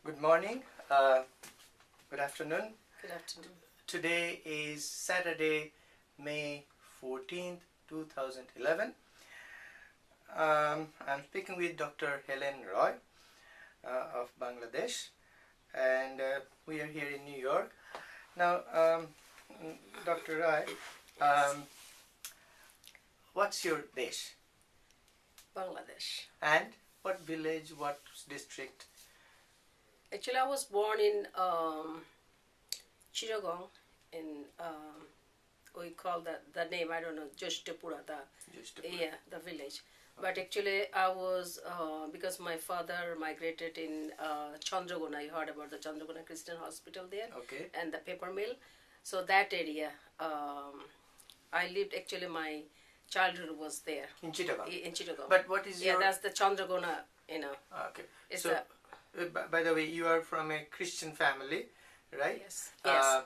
Good morning, good afternoon. Good afternoon. Today is Saturday, May 14th, 2011. I'm speaking with Dr. Helen Roy of Bangladesh, and we are here in New York. Now, Dr. Roy, what's your desh? Bangladesh. And what village, what district? Actually, I was born in Chittagong, in we call the name, I don't know, Joshtapura, the village. Okay. But actually, I was because my father migrated in Chandragona. You heard about the Chandragona Christian Hospital there, okay, and the paper mill. So that area, I lived. Actually, my childhood was there in Chittagong. In Chittagong. But what is your? Yeah, that's the Chandragona. Okay. It's so, by the way, you are from a Christian family, right? Yes. Yes.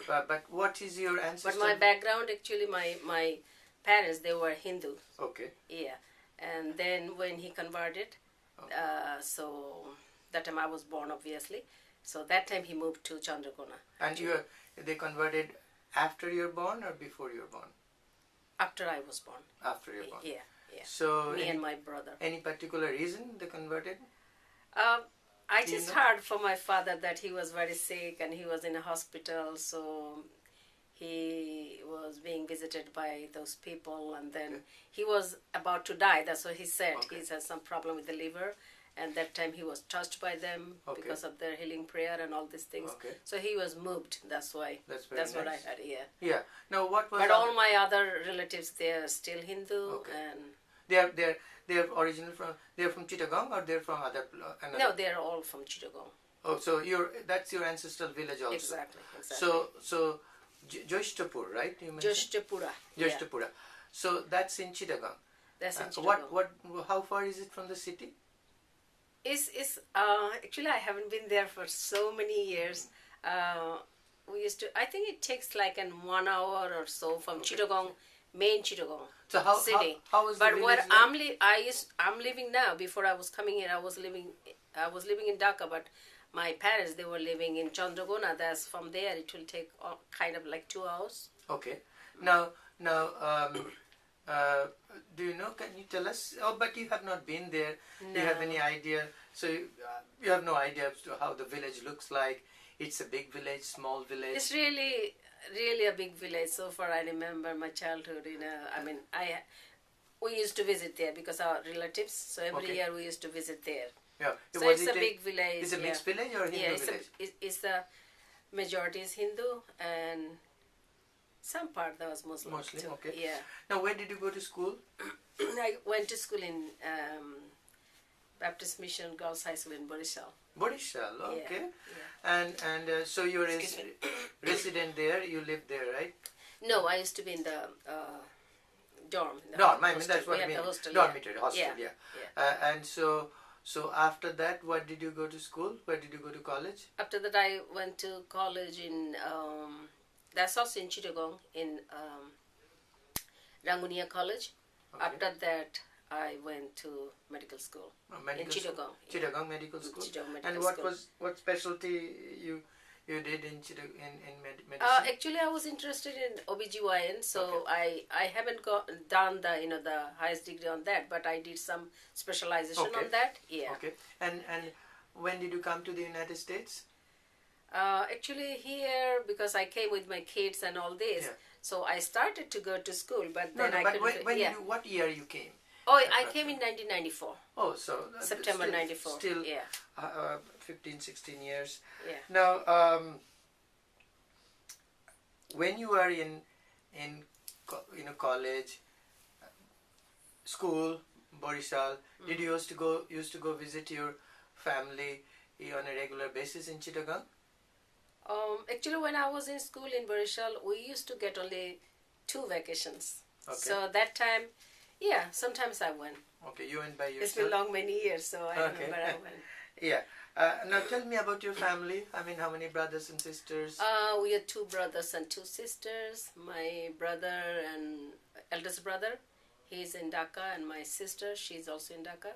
But what is your ancestor? But my background, actually, my parents, they were Hindu. Okay. Yeah, and then when he converted, okay, so that time I was born, obviously. So that time he moved to Chandragona. And they converted after you're born or before you're born? After I was born. After you're born. Yeah, yeah. So me and my brother. Any particular reason they converted? I just heard from my father that he was very sick and he was in a hospital, so he was being visited by those people, and then okay, he was about to die. That's what he said. Okay. He had some problem with the liver, and that time he was touched by them, okay, because of their healing prayer and all these things. Okay. So he was moved. That's why. That's nice. What I heard. Yeah. Yeah. Now what was? But all my other relatives, they are still Hindu, okay, and they're originally from. They're from Chittagong, or they're from other. No, they're all from Chittagong. Oh, so that's your ancestral village also. Exactly. So Joshtapur, right? You mentioned? Joshtapura. Joshtapura. Yeah. So that's in Chittagong. That's in Chittagong. How far is it from the city? It's actually, I haven't been there for so many years. We used to. I think it takes like 1 hour or so from okay, Chittagong, main Chittagong city. How is the but where like? I'm living now. Before I was coming here, I was living in Dhaka, but my parents, they were living in Chandragona. That's from there. It will take kind of like 2 hours. Okay. Now, do you know? Can you tell us? Oh, but you have not been there. No. Do you have any idea? So you have no idea as to how the village looks like. It's a big village, small village. It's really a big village. So far, I remember my childhood. I mean, we used to visit there because our relatives. So every year we used to visit there. Yeah. So it's a big village. It's a mixed village or Hindu village? It's the majority is Hindu and some part that was Muslim. Muslim, too. Okay. Yeah. Now, where did you go to school? I went to school in Baptist Mission Girls High School in Borishal. Borishal, okay. Yeah. And so you're a resident there. You live there, right? No, I used to be in the dorm. Dorm. I mean, that's what I mean. Hostel, dormitory, yeah. hostel, yeah. And so after that, what did you go to school? Where did you go to college? After that, I went to college in, that's also in Chittagong, in Rangunia College. Okay. After that, I went to medical school in Chittagong. Chittagong Medical School. Chittagong Medical and what specialty you did in medicine? Actually, I was interested in OBGYN, so okay, I haven't done the highest degree on that, but I did some specialization okay, on that. Yeah. Okay. And when did you come to the United States? Actually, here, because I came with my kids and all this, yeah, so I started to go to school, but then I couldn't. What year you came? Oh, I came in 1994. Oh, so September 94. Still, yeah, 15, 16 years. Yeah. Now, when you were in college, school, Borishal, did you used to go visit your family on a regular basis in Chittagong? Actually, when I was in school in Borishal, we used to get only 2 vacations. Okay. So that time, yeah, sometimes I went. Okay, you went by yourself. It's been long, many years, so I remember I went. Yeah. Now tell me about your family. I mean, how many brothers and sisters? We are 2 brothers and 2 sisters. My brother and eldest brother, he's in Dhaka, and my sister, she's also in Dhaka.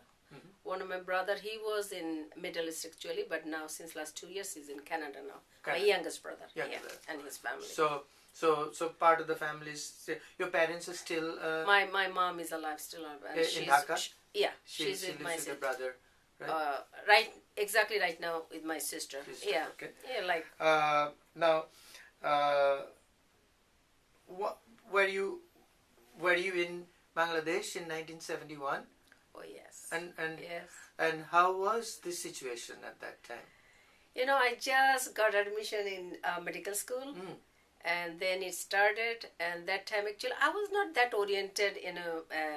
One of my brother, he was in Middle East actually, but now since last 2 years he's in Canada now. My youngest brother, and his family. So part of the family is, your parents are still. My mom is alive, still alive. And in Dhaka. She's with my sister. With brother, right? Right now with my sister. Okay. Yeah, like. Now, what were you in Bangladesh in 1971? Oh yes. And yes. And how was the situation at that time? I just got admission in medical school, and then it started. And that time, actually, I was not that oriented,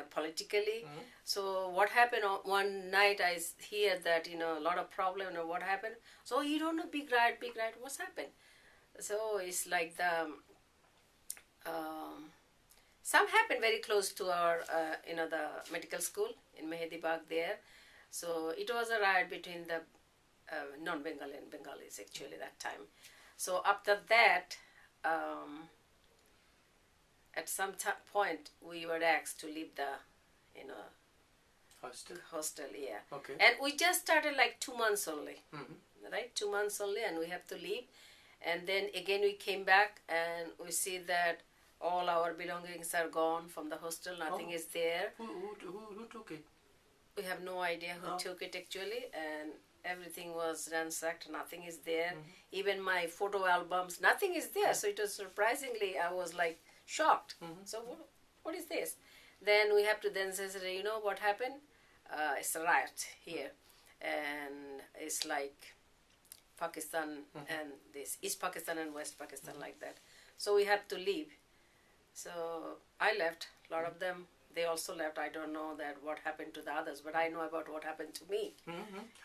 politically. So what happened one night? I hear that a lot of problem. What happened? So you don't know, big riot. What's happened? So it's like the some happened very close to our the medical school in Mehedibag there. So it was a riot between the non-Bengali and Bengalis actually that time. So after that, at some point we were asked to leave the hostel, yeah. Okay. And we just started like 2 months only, right? 2 months only, and we have to leave. And then again we came back and we see that all our belongings are gone from the hostel. Nothing is there. Who took it? We have no idea who took it actually, and everything was ransacked. Nothing is there. Even my photo albums, nothing is there. So it was surprisingly, I was like shocked. So what is this? Then we have to then say, what happened? It's a riot here, and it's like Pakistan and this East Pakistan and West Pakistan like that. So we had to leave. So I left. A lot of them, they also left. I don't know that what happened to the others, but I know about what happened to me.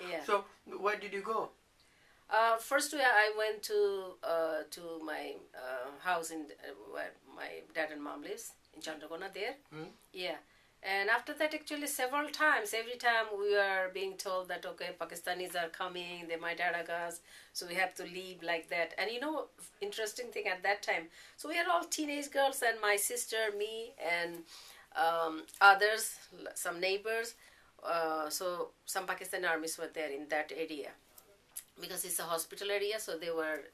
Yeah. So where did you go? First, I went to my house in where my dad and mom lives in Chandrakona there. Yeah. And after that, actually, several times, every time we are being told that, okay, Pakistanis are coming, they might attack us, so we have to leave like that. And interesting thing at that time, so we are all teenage girls, and my sister, me, and others, some neighbors. So some Pakistani armies were there in that area, because it's a hospital area, so they were,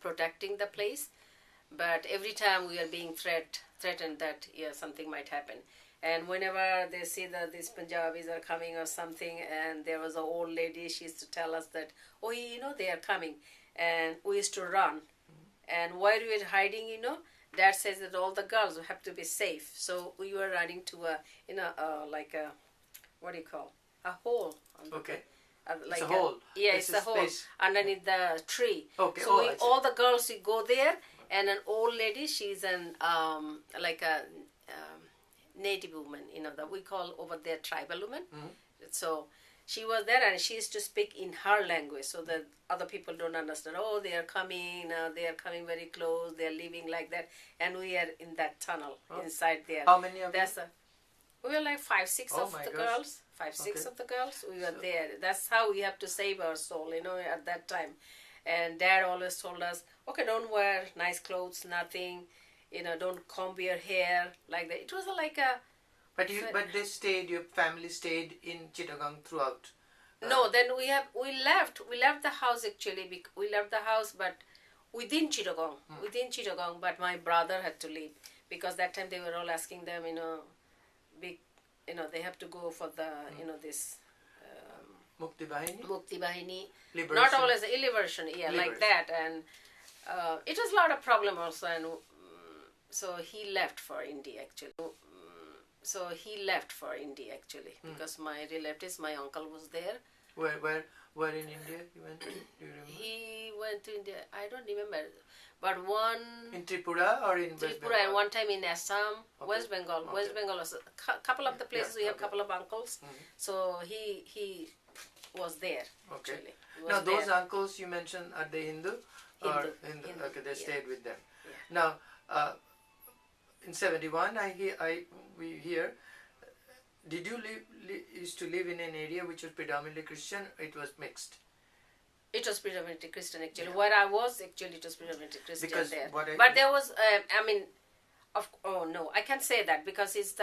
protecting the place. But every time we are being threatened that something might happen. And whenever they see that these Punjabis are coming or something, and there was an old lady, she used to tell us that, they are coming. And we used to run. And while we were hiding, Dad says that all the girls have to be safe. So we were running to a hole. Okay. Like it's a hole. Yeah, it's a hole space underneath the tree. Okay. So all the girls, we go there, and an old lady, she's an native woman, that we call over there tribal woman. So she was there, and she used to speak in her language, so that other people don't understand. Oh, they are coming now. They are coming very close. They are leaving like that, and we are in that tunnel inside there. How many of you? We were like 5, 6 of the girls. 5, 6 of the girls. We were there. That's how we have to save our soul, at that time. And Dad always told us, okay, don't wear nice clothes, nothing, don't comb your hair like that. It was like a. But your family stayed in Chittagong throughout. No, then we left the house actually. We left the house, but within Chittagong, but my brother had to leave, because that time they were all asking them, they have to go for the, this. Mukti Bahini. Liberation. Not always liberation, like that. And it was a lot of problem also, and so he left for India actually. Because my relatives, my uncle was there. Where in India he went to? Do you remember? He went to India, I don't remember. But one... In Tripura or in West Bengal? Tripura, and one time in Assam, West Bengal. Okay. West Bengal was a couple of the places, we have a couple of uncles. So he was there, actually. Now, those uncles you mentioned, are they Hindu? Hindu. Okay, they stayed with them. Yeah. Now, in 71, we hear, did you used to live in an area which was predominantly Christian? It was mixed. It was predominantly Christian actually. Yeah. Where I was actually, it was predominantly Christian there. But there was, I can't say that, because it's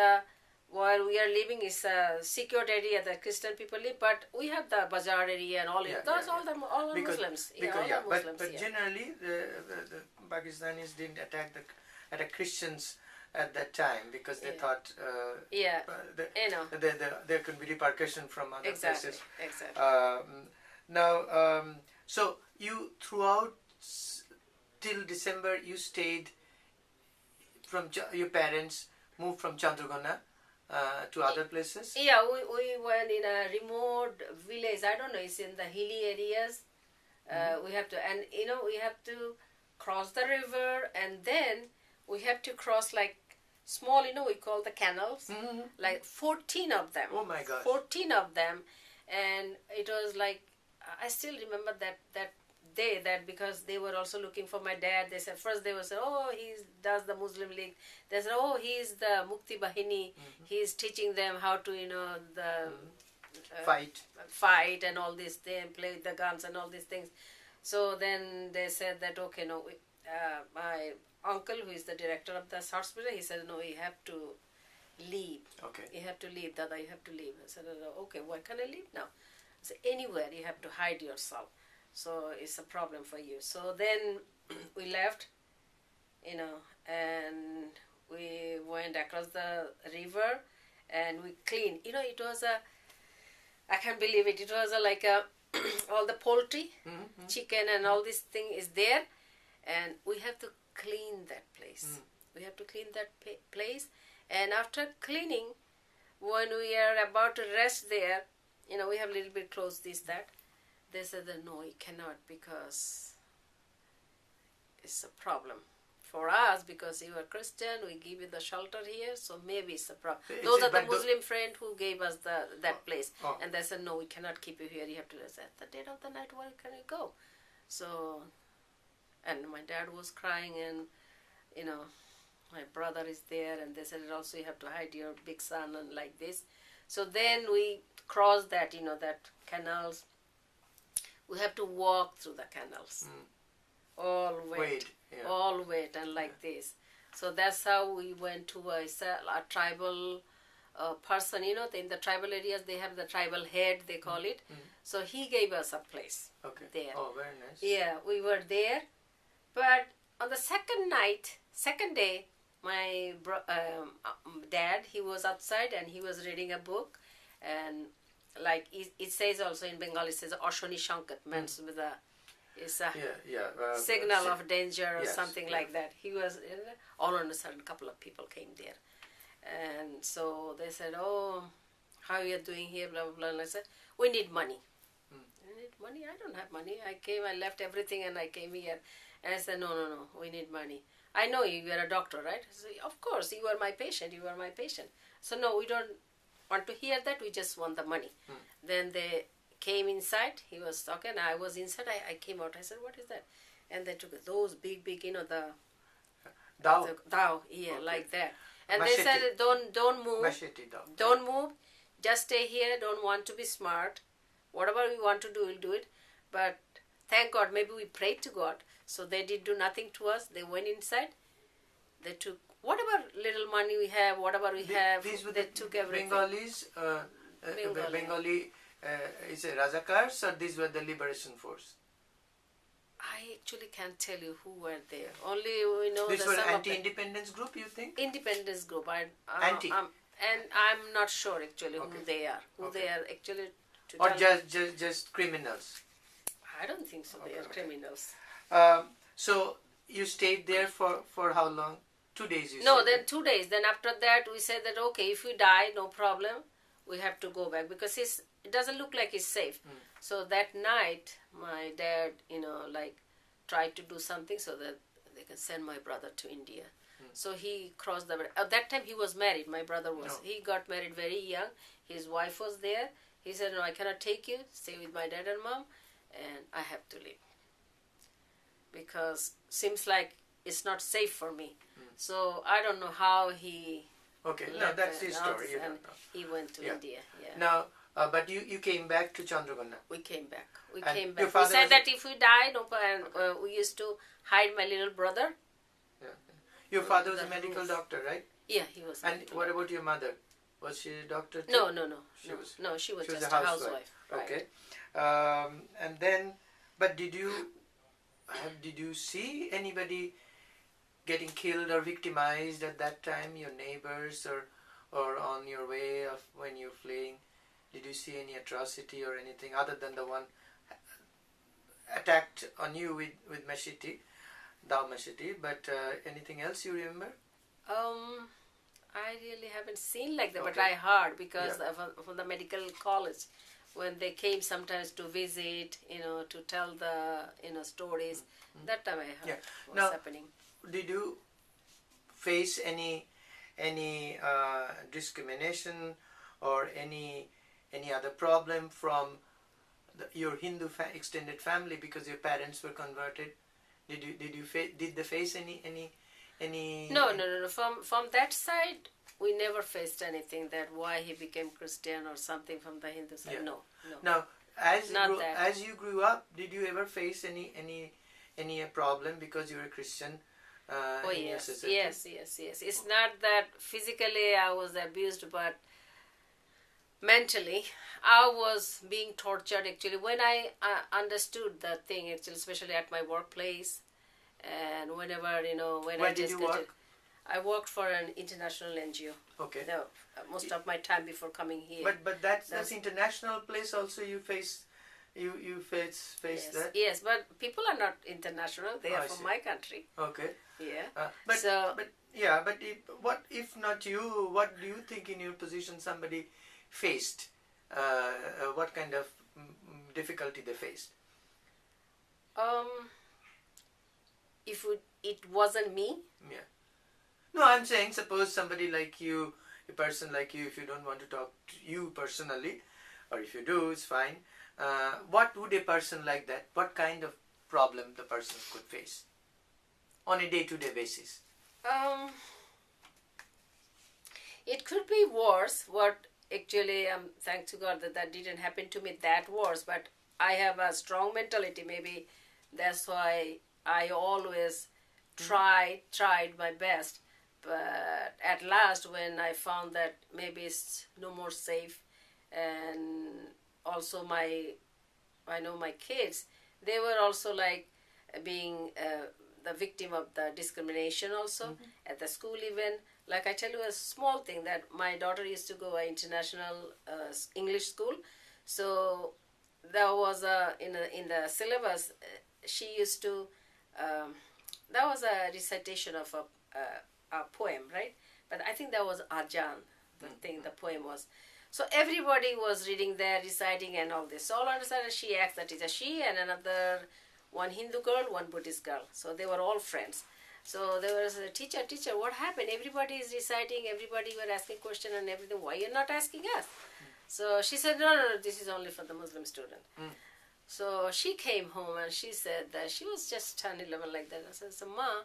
while we are living is a secured area that Christian people live, but we have the bazaar area and all it. Those all are Muslims. But generally the Pakistanis didn't attack the Christians at that time because they thought there could be repercussion from other places. Exactly. Now, so you throughout till December you stayed from your parents moved from Chandragona to other places? Yeah, we went in a remote village. I don't know, it's in the hilly areas. We have to, and we have to cross the river, and then we have to cross like small, we call the canals, like 14 of them. Oh my gosh. 14 of them, and it was like, I still remember that day, that because they were also looking for my dad. They said, first they were saying, oh, he does the Muslim League. They said, oh, he's the Mukti Bahini. He's teaching them how to, fight and all these things, play with the guns and all these things. So then they said that, okay, no, my uncle, who is the director of this hospital, he said, no, you have to leave. Okay. You have to leave, Dada, you have to leave. I said, okay, why can I leave now? I said, anywhere, you have to hide yourself. So it's a problem for you. So then we left, and we went across the river and we cleaned. It was I can't believe it. It was like all the poultry, chicken and all this thing is there. And we have to clean that place. We have to clean that place. And after cleaning, when we are about to rest there, we have a little bit close this, that. They said that no, you cannot because it's a problem for us because you are Christian. We give you the shelter here, so maybe it's a problem. Those are the Muslim friend who gave us that place, and they said no, we cannot keep you here. You have to. I said, at the dead of the night, where can you go? So, and my dad was crying, and my brother is there, and they said also you have to hide your big son and like this. So then we crossed that, that canals. We have to walk through the canals, all wet, all wet, and like this. So that's how we went to a tribal person. In the tribal areas, they have the tribal head, they call it. So he gave us a place there. Oh, very nice. Yeah, we were there. But on the second day, my dad, he was outside and he was reading a book, and like it says also in Bengali, it says Ashoni Shankat, means with a signal of danger or something like that. He was, all on a sudden, couple of people came there. And so they said, oh, how are you doing here, blah, blah, blah. And I said, we need money. I need money? I don't have money. I left everything and I came here. And I said, no, we need money. I know you are a doctor, right? I said, of course, you are my patient, So no, we don't want to hear that, we just want the money. Then they came inside, he was talking, I was inside, I came out, I said, what is that? And they took those big, the dao, like that. And machete. They said, don't move, machete dao. Don't move, just stay here, don't want to be smart. Whatever we want to do, we'll do it. But thank God, maybe we prayed to God. So they did do nothing to us. They went inside, they took whatever little money we have, they took everything. Bengalis, Bengali is a Razakars, or these were the liberation force? I actually can't tell you who were there. Only we know this that was some anti-independence group, you think? Independence group. Anti. And I'm not sure actually who they are. They are actually. Or just criminals? I don't think so. They are criminals. So you stayed there for how long? 2 days, you No, said? then 2 days. Then after that, we said that, okay, if we die, no problem. We have to go back because it doesn't look like it's safe. So that night, my dad, tried to do something so that they can send my brother to India. So he crossed the border. At that time, he was married. My brother was. No. He got married very young. His wife was there. He said, no, I cannot take you. Stay with my dad and mom. And I have to leave. Because seems like it's not safe for me. So I don't know how he. Okay, no, that's his story. He went to India. Yeah. Now, but you came back to Chandragona. We came back. We said that if we die, we used to hide my little brother. Yeah. Your father was a medical doctor, right? Yeah, he was. And what about your mother? Was she a doctor too? No. She was just a housewife. Right. Okay. And then, but did you see anybody getting killed or victimized at that time? Your neighbors or on your way of when you're fleeing? Did you see any atrocity or anything other than the one attacked on you with machete, dao machete? But anything else you remember? I really haven't seen like that, Okay. but I heard because from the medical college, when they came sometimes to visit, to tell the stories. That time I heard what's happening. Did you face any discrimination or any other problem from your Hindu extended family because your parents were converted? Did they face any? No. From that side, we never faced anything that why he became Christian or something from the Hindu side. Yeah. No. Now, as you grew up, did you ever face any problem because you were a Christian? Oh yes. It's not that physically I was abused, but mentally I was being tortured. Actually, when I understood that thing, actually, especially at my workplace. And whenever, Where did you work? I worked for an international NGO. Okay. No, most of my time before coming here. But that's international place also. You face that. Yes, but people are not international. They are from my country. Okay. Yeah. But if not you? What do you think in your position somebody faced? What kind of difficulty they faced? If it wasn't me? Yeah. No, I'm saying suppose somebody like you, a person like you, if you don't want to talk to you personally, or if you do, it's fine. What would a person like that, what kind of problem the person could face on a day-to-day basis? It could be worse. What actually, thanks to God that didn't happen to me that worse, but I have a strong mentality. Maybe that's why I always tried my best, but at last when I found that maybe it's no more safe, and also I know my kids, they were also like being the victim of the discrimination also at the school even. Like I tell you a small thing that my daughter used to go to international English school, so there was in the syllabus she used to. That was a recitation of a poem, right? But I think that was Ajan, the poem was. So everybody was reading there, reciting and all this. So all of a sudden she asked the teacher, she and another, one Hindu girl, one Buddhist girl. So they were all friends. So there was a teacher, what happened? Everybody is reciting, everybody were asking questions and everything. Why you're not asking us? So she said, no, this is only for the Muslim student. So she came home and she said that she was just 10, 11 like that. I said, so Ma,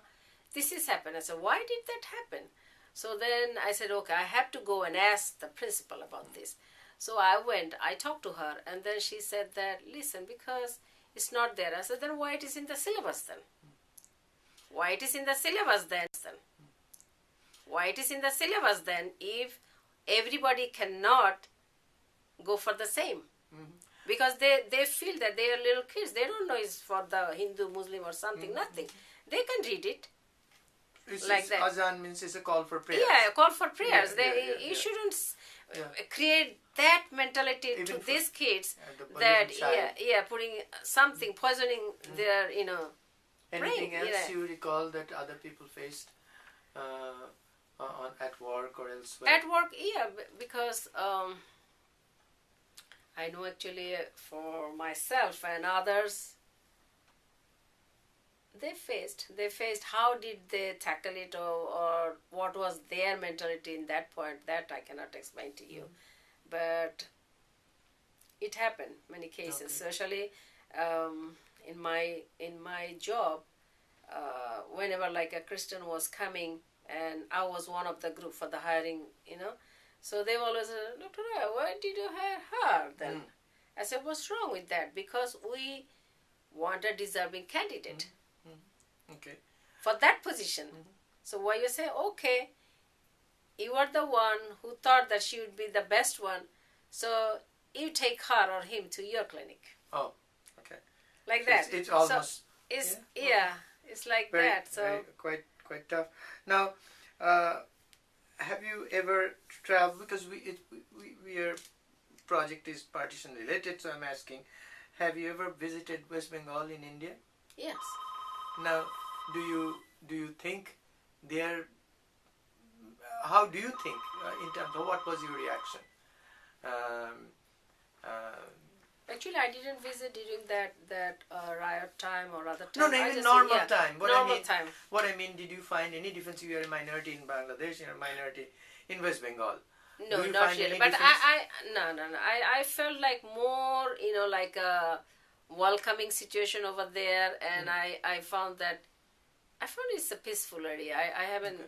this has happened. I said, why did that happen? So then I said, okay, I have to go and ask the principal about this. So I went, I talked to her, and then she said that, listen, because it's not there. I said, then why it is in the syllabus then? Why it is in the syllabus then? Why it is in the syllabus then if everybody cannot go for the same? Because they feel that they are little kids. They don't know it's for the Hindu, Muslim or something, nothing. They can read it. Like that. Azan means it's a call for prayers. Yeah, a call for prayers. You shouldn't create that mentality even to these kids that, putting something, poisoning their, Anything brain. else you recall that other people faced at work or elsewhere? At work, because I know actually for myself and others, they faced how did they tackle it or what was their mentality in that point, that I cannot explain to you. But it happened many cases, especially in my job, whenever like a Christian was coming and I was one of the group for the hiring, so they always said, Dr. Roy, why did you hire her then? I said, what's wrong with that? Because we want a deserving candidate. Okay. For that position. So why you say, okay, you are the one who thought that she would be the best one, so you take her or him to your clinic. Oh, okay. Like So that. it's almost... So it's, yeah, yeah, it's like very, that. So very, quite tough. Now, have you ever traveled, because our project is partition related, so I'm asking, have you ever visited West Bengal in India? yes. Now, do you think there? How do you think in terms of what was your reaction? Actually, I didn't visit during that riot time or other time. No, even normal time. Normal time. What I mean, did you find any difference? You are a minority in Bangladesh, you are a minority in West Bengal. No, do you not find really. any But difference? no. I felt like more, like a welcoming situation over there, and I found it's a peaceful area. I haven't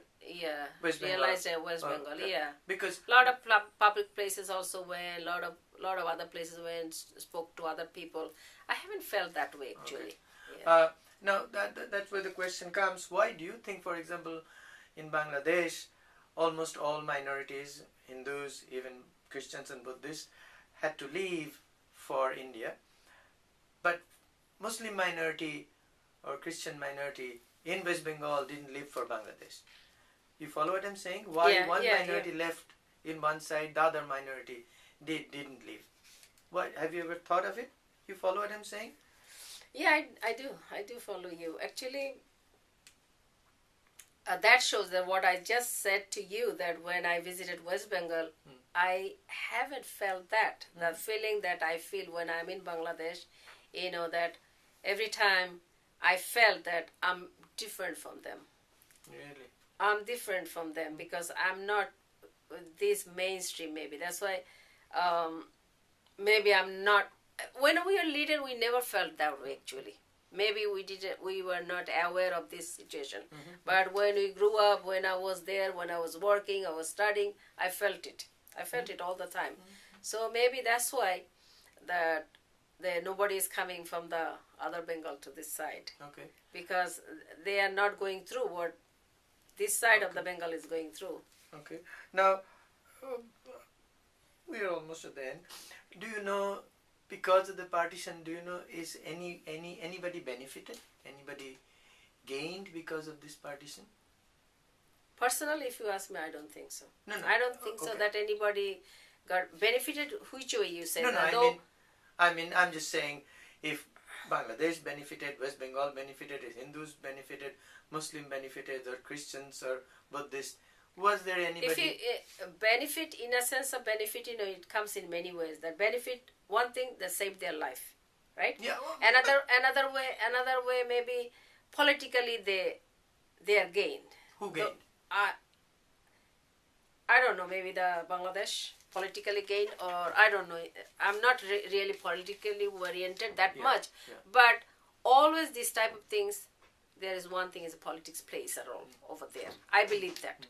West Bengal. realized West Bengal. Okay. Yeah, Because a lot of public places also went. Lot of other places went. Spoke to other people. I haven't felt that way actually. okay. Yeah. Now that's where the question comes. Why do you think, for example, in Bangladesh, almost all minorities, Hindus, even Christians and Buddhists, had to leave for India, but Muslim minority or Christian minority in West Bengal didn't leave for Bangladesh? You follow what I'm saying? Why one minority left in one side, the other minority didn't leave? What, have you ever thought of it? You follow what I'm saying? Yeah, I do follow you. Actually, that shows that what I just said to you, that when I visited West Bengal, I haven't felt that. The feeling that I feel when I'm in Bangladesh, that every time I felt that I'm different from them. Really? I'm different from them because I'm not this mainstream, maybe. That's why maybe I'm not. When we were little, we never felt that way, actually. Maybe we were not aware of this situation. But when we grew up, when I was there, when I was working, I was studying, I felt it. I felt it all the time. So maybe that's why that nobody is coming from the other Bengal to this side. Okay. Because they are not going through what this side of the Bengal is going through. Okay. Now, we are almost at the end. Do you know, because of the partition, do you know, is anybody benefited? Anybody gained because of this partition? Personally, if you ask me, I don't think so. No. I don't think so that anybody got benefited. Which way you say that? I mean, I'm just saying, if Bangladesh benefited, West Bengal benefited, if Hindus benefited, Muslim benefited, or Christians or Buddhists, was there anybody? If you benefit, in a sense of benefit, it comes in many ways. That benefit, one thing, that saved their life, right? Yeah. Well, another way, maybe politically they are gained. Who gained? I don't know. Maybe the Bangladesh politically gained, or I don't know. I'm not really politically oriented that much, but always these type of things. There is one thing: is politics plays a role over there. I believe that.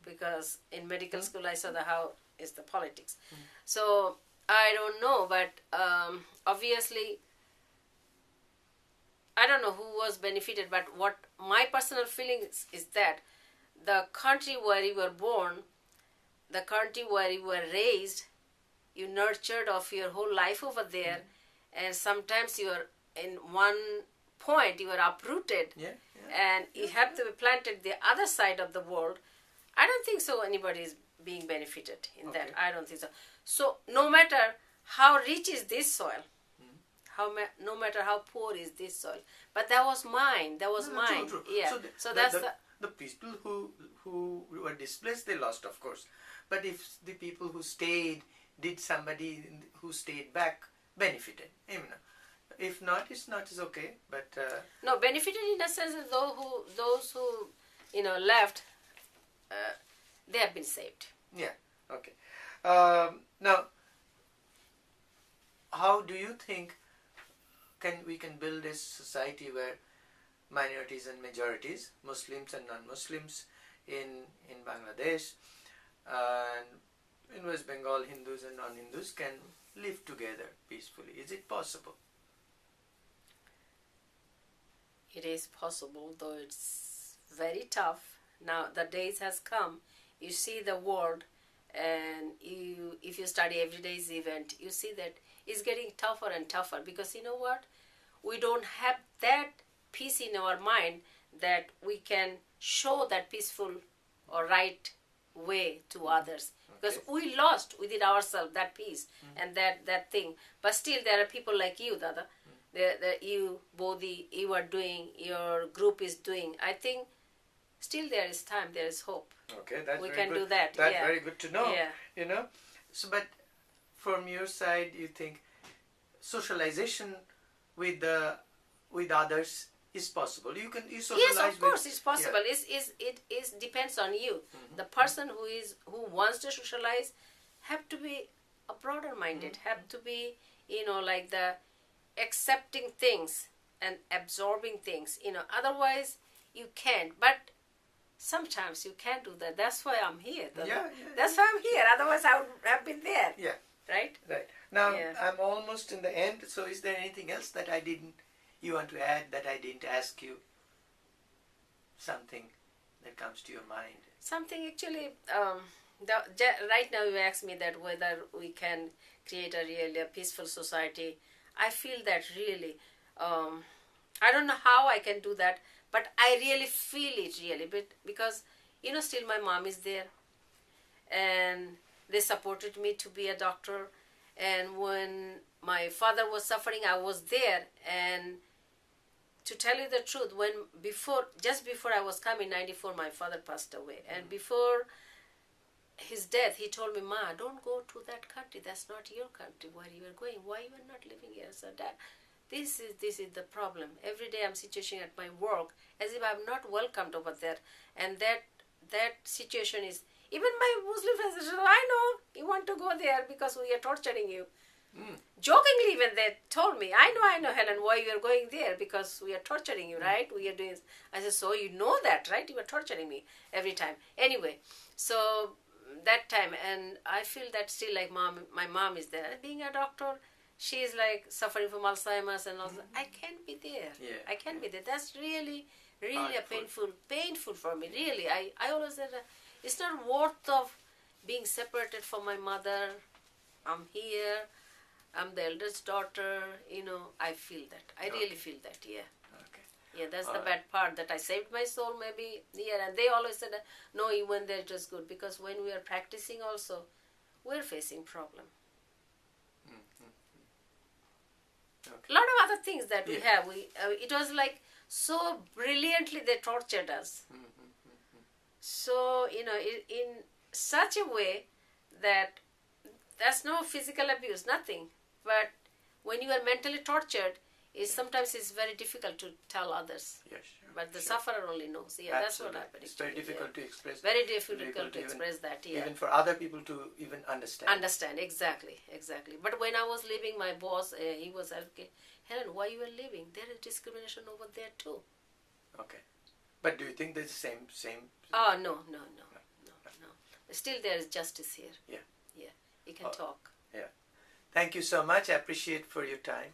Because in medical school I saw how is the politics. So I don't know, but obviously I don't know who was benefited, but what my personal feeling is that the country where you were born, the country where you were raised, you nurtured of your whole life over there, and sometimes you are in one point you are uprooted, and you have to be planted the other side of the world. I don't think so anybody is being benefited in that. I don't think so. So no matter how rich is this soil, no matter how poor is this soil, but that was mine. That was mine. True. Yeah. So that's the people who were displaced, they lost, of course. But if the people who stayed, did somebody who stayed back benefited? If not, it's okay. But no, benefited in a sense that those who left. They have been saved. Yeah. Okay. Now, how do you think we can build a society where minorities and majorities, Muslims and non-Muslims in Bangladesh and in West Bengal, Hindus and non-Hindus can live together peacefully? Is it possible? It is possible, though it's very tough. Now the days has come you see the world, and if you study every day's event, you see that it's getting tougher and tougher, because you know what? We don't have that peace in our mind that we can show that peaceful or right way to others, because we lost within ourselves that peace and that thing. But still there are people like you, Dada, that you, Bodhi, you are doing, your group is doing. I think still there is time, there is hope. Okay, that's we very can good. do that. That's very good to know. Yeah. You know, so but from your side, you think socialization with others is possible. You socialize. Yes, of course, with, it's possible. Yeah. It depends on you. The person who wants to socialize have to be a broader minded. Have to be, like the accepting things and absorbing things. Otherwise you can't. But sometimes you can't do that. That's why I'm here. That's why I'm here. Otherwise I would have been there. Yeah. Right. Right. Now I'm almost in the end. So is there anything else that you want to add, that I didn't ask you? Something that comes to your mind? Something actually, right now you asked me that whether we can create a really peaceful society. I feel that really, I don't know how I can do that, but I really feel it really, because, still my mom is there, and they supported me to be a doctor. And when my father was suffering, I was there. And to tell you the truth, just before I was coming, 94, my father passed away. And before his death, he told me, "Ma, don't go to that country. That's not your country where you are going. Why you are not living here?" So Dad, this is the problem. Every day I'm situating at my work as if I'm not welcomed over there. And that situation is, even my Muslim friends said, "I know you want to go there because we are torturing you." Jokingly even they told me, I know Helen, why you are going there, because we are torturing you, right? We are doing. I said, "So you know that, right? You are torturing me every time." Anyway, so that time, and I feel that still like my mom is there. Being a doctor, she is like suffering from Alzheimer's and all that. I can't be there. I can't be there. That's really a painful for me. Really, I always said it's not worth of being separated from my mother. I'm here. I'm the eldest daughter. I feel that. I really feel that. Yeah. Okay. Yeah, that's the bad part, that I saved my soul maybe here. And they always said, no, even they're just good, because when we are practicing also, we're facing problem. Okay. A lot of other things that we have. It was like so brilliantly they tortured us. So, in such a way that that's no physical abuse, nothing. But when you are mentally tortured, sometimes it's very difficult to tell others. Yes. But the sufferer only knows. Yeah, that's what happened. It's very difficult to express. Very difficult to express that. Yeah. Even for other people to even understand. Understand, exactly. But when I was leaving, my boss, he was asking, "Helen, why you are leaving? There is discrimination over there too." Okay. But do you think there's the same? Oh, no. Still there is justice here. Yeah. You can talk. Yeah. Thank you so much. I appreciate for your time.